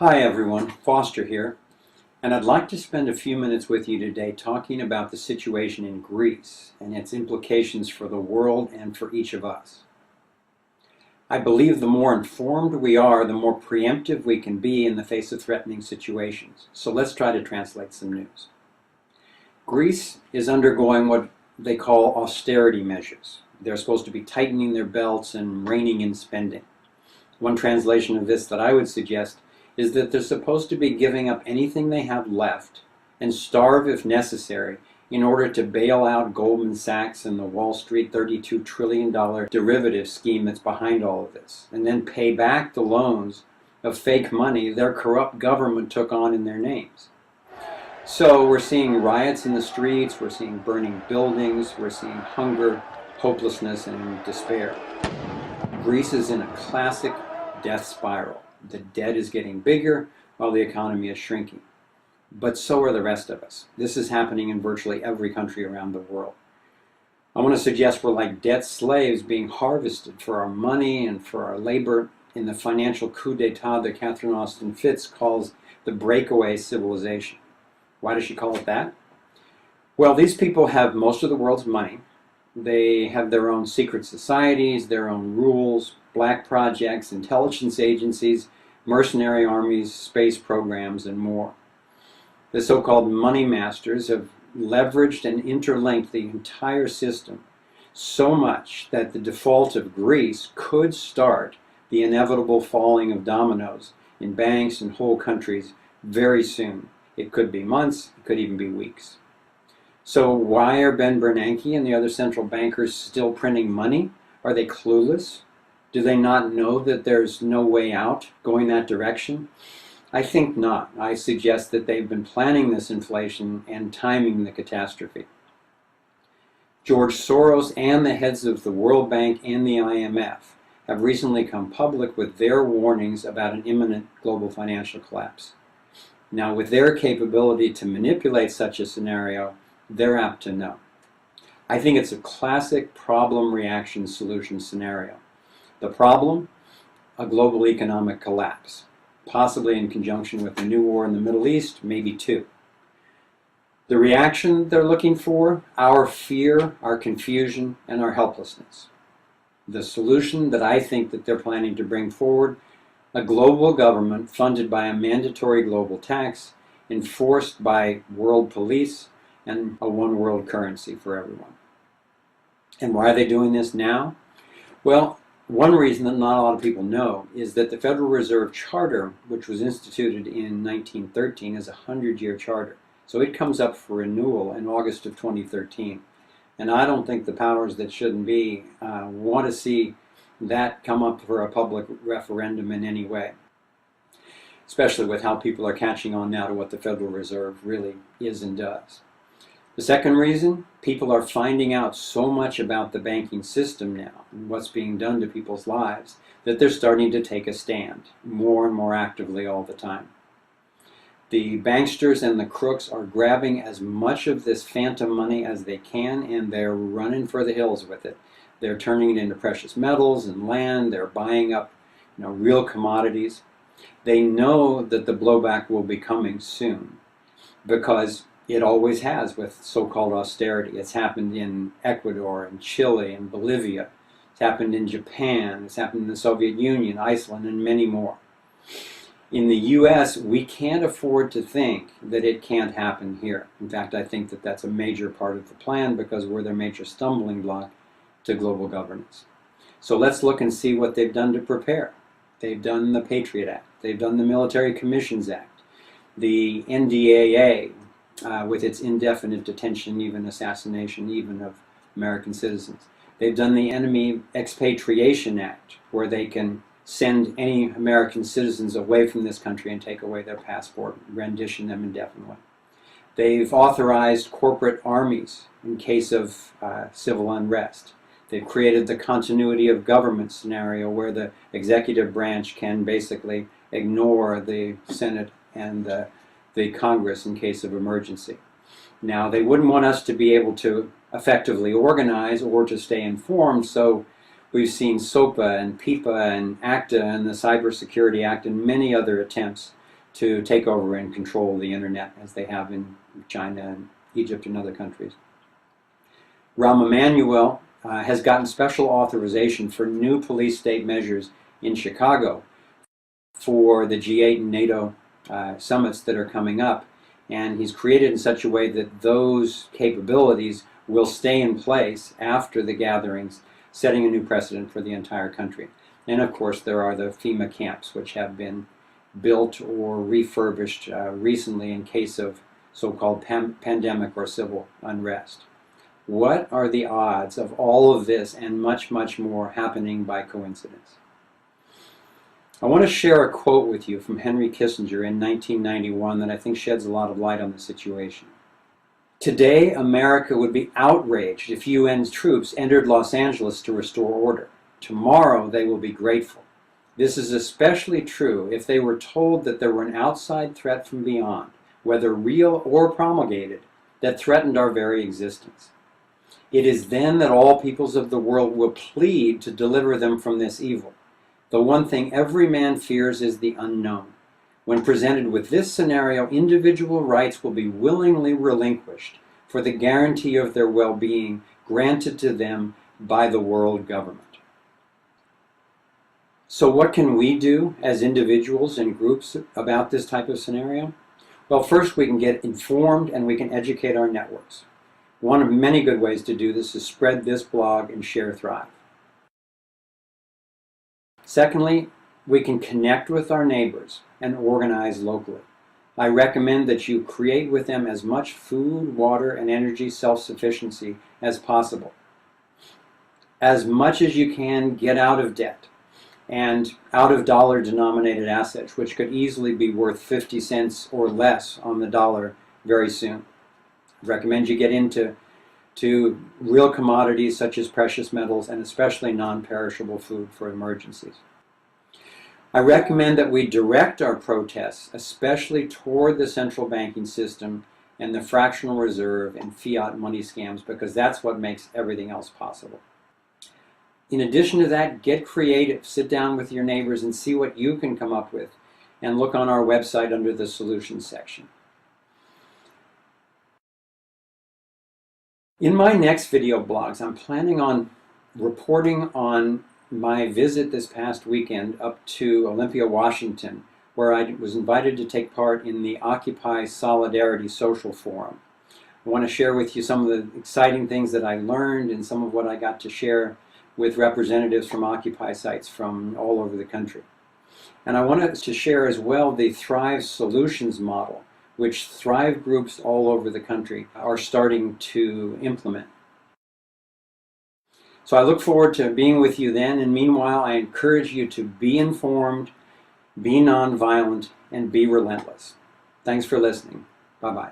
Hi everyone, Foster here, and I'd like to spend a few minutes with you today talking about the situation in Greece and its implications for the world and for each of us. I believe the more informed we are, the more preemptive we can be in the face of threatening situations. So let's try to translate some news. Greece is undergoing what they call austerity measures. They're supposed to be tightening their belts and reining in spending. One translation of this that I would suggest is that they're supposed to be giving up anything they have left and starve if necessary in order to bail out Goldman Sachs and the Wall Street $32 trillion derivative scheme that's behind all of this, and then pay back the loans of fake money their corrupt government took on in their names. So we're seeing riots in the streets, we're seeing burning buildings, we're seeing hunger, hopelessness, and despair. Greece is in a classic death spiral. The debt is getting bigger while the economy is shrinking. But so are the rest of us. This is happening in virtually every country around the world. I want to suggest we're like debt slaves being harvested for our money and for our labor in the financial coup d'etat that Catherine Austin Fitts calls the breakaway civilization. Why does she call it that? Well, these people have most of the world's money. They have their own secret societies, their own rules, black projects, intelligence agencies, mercenary armies, space programs, and more. The so-called money masters have leveraged and interlinked the entire system so much that the default of Greece could start the inevitable falling of dominoes in banks and whole countries very soon. It could be months, it could even be weeks. So why are Ben Bernanke and the other central bankers still printing money? Are they clueless? Do they not know that there's no way out going that direction? I think not. I suggest that they've been planning this inflation and timing the catastrophe. George Soros and the heads of the World Bank and the IMF have recently come public with their warnings about an imminent global financial collapse. Now, with their capability to manipulate such a scenario, they're apt to know. I think it's a classic problem, reaction, solution scenario. The problem? A global economic collapse, possibly in conjunction with a new war in the Middle East, maybe two. The reaction they're looking for? Our fear, our confusion, and our helplessness. The solution that I think that they're planning to bring forward? A global government funded by a mandatory global tax, enforced by world police, and a one world currency for everyone. And why are they doing this now? Well, one reason that not a lot of people know is that the Federal Reserve Charter, which was instituted in 1913, is a 100-year charter. So it comes up for renewal in August of 2013. And I don't think the powers that shouldn't be want to see that come up for a public referendum in any way, especially with how people are catching on now to what the Federal Reserve really is and does. The second reason, people are finding out so much about the banking system now and what's being done to people's lives that they're starting to take a stand more and more actively all the time. The banksters and the crooks are grabbing as much of this phantom money as they can, and they're running for the hills with it. They're turning it into precious metals and land. They're buying up, real commodities. They know that the blowback will be coming soon because it always has with so-called austerity. It's happened in Ecuador and Chile and Bolivia. It's happened in Japan. It's happened in the Soviet Union, Iceland, and many more. In the U.S., we can't afford to think that it can't happen here. In fact, I think that that's a major part of the plan because we're their major stumbling block to global governance. So let's look and see what they've done to prepare. They've done the Patriot Act. They've done the Military Commissions Act, the NDAA, with its indefinite detention, even assassination, even of American citizens. They've done the Enemy Expatriation Act, where they can send any American citizens away from this country and take away their passport, rendition them indefinitely. They've authorized corporate armies in case of civil unrest. They've created the continuity of government scenario where the executive branch can basically ignore the Senate and the Congress in case of emergency. Now, they wouldn't want us to be able to effectively organize or to stay informed, so we've seen SOPA and PIPA and ACTA and the Cybersecurity Act and many other attempts to take over and control the internet as they have in China and Egypt and other countries. Rahm Emanuel has gotten special authorization for new police state measures in Chicago for the G8 and NATO summits that are coming up, and he's created in such a way that those capabilities will stay in place after the gatherings, setting a new precedent for the entire country. And of course there are the FEMA camps, which have been built or refurbished recently in case of so-called pandemic or civil unrest. What are the odds of all of this and much, much more happening by coincidence? I want to share a quote with you from Henry Kissinger in 1991 that I think sheds a lot of light on the situation. Today, America would be outraged if UN troops entered Los Angeles to restore order. Tomorrow, they will be grateful. This is especially true if they were told that there were an outside threat from beyond, whether real or promulgated, that threatened our very existence. It is then that all peoples of the world will plead to deliver them from this evil. The one thing every man fears is the unknown. When presented with this scenario, individual rights will be willingly relinquished for the guarantee of their well-being granted to them by the world government. So what can we do as individuals and groups about this type of scenario? Well, first we can get informed and we can educate our networks. One of many good ways to do this is spread this blog and share Thrive. Secondly, we can connect with our neighbors and organize locally. I recommend that you create with them as much food, water, and energy self-sufficiency as possible. As much as you can, get out of debt and out of dollar-denominated assets, which could easily be worth 50 cents or less on the dollar very soon. I recommend you get into real commodities such as precious metals and especially non-perishable food for emergencies. I recommend that we direct our protests especially toward the central banking system and the fractional reserve and fiat money scams, because that's what makes everything else possible. In addition to that, get creative. Sit down with your neighbors and see what you can come up with, and look on our website under the Solutions section. In my next video blogs, I'm planning on reporting on my visit this past weekend up to Olympia, Washington, where I was invited to take part in the Occupy Solidarity Social Forum. I want to share with you some of the exciting things that I learned and some of what I got to share with representatives from Occupy sites from all over the country. And I wanted to share as well the Thrive Solutions model, which Thrive groups all over the country are starting to implement. So I look forward to being with you then, and meanwhile I encourage you to be informed, be nonviolent, and be relentless. Thanks for listening. Bye-bye.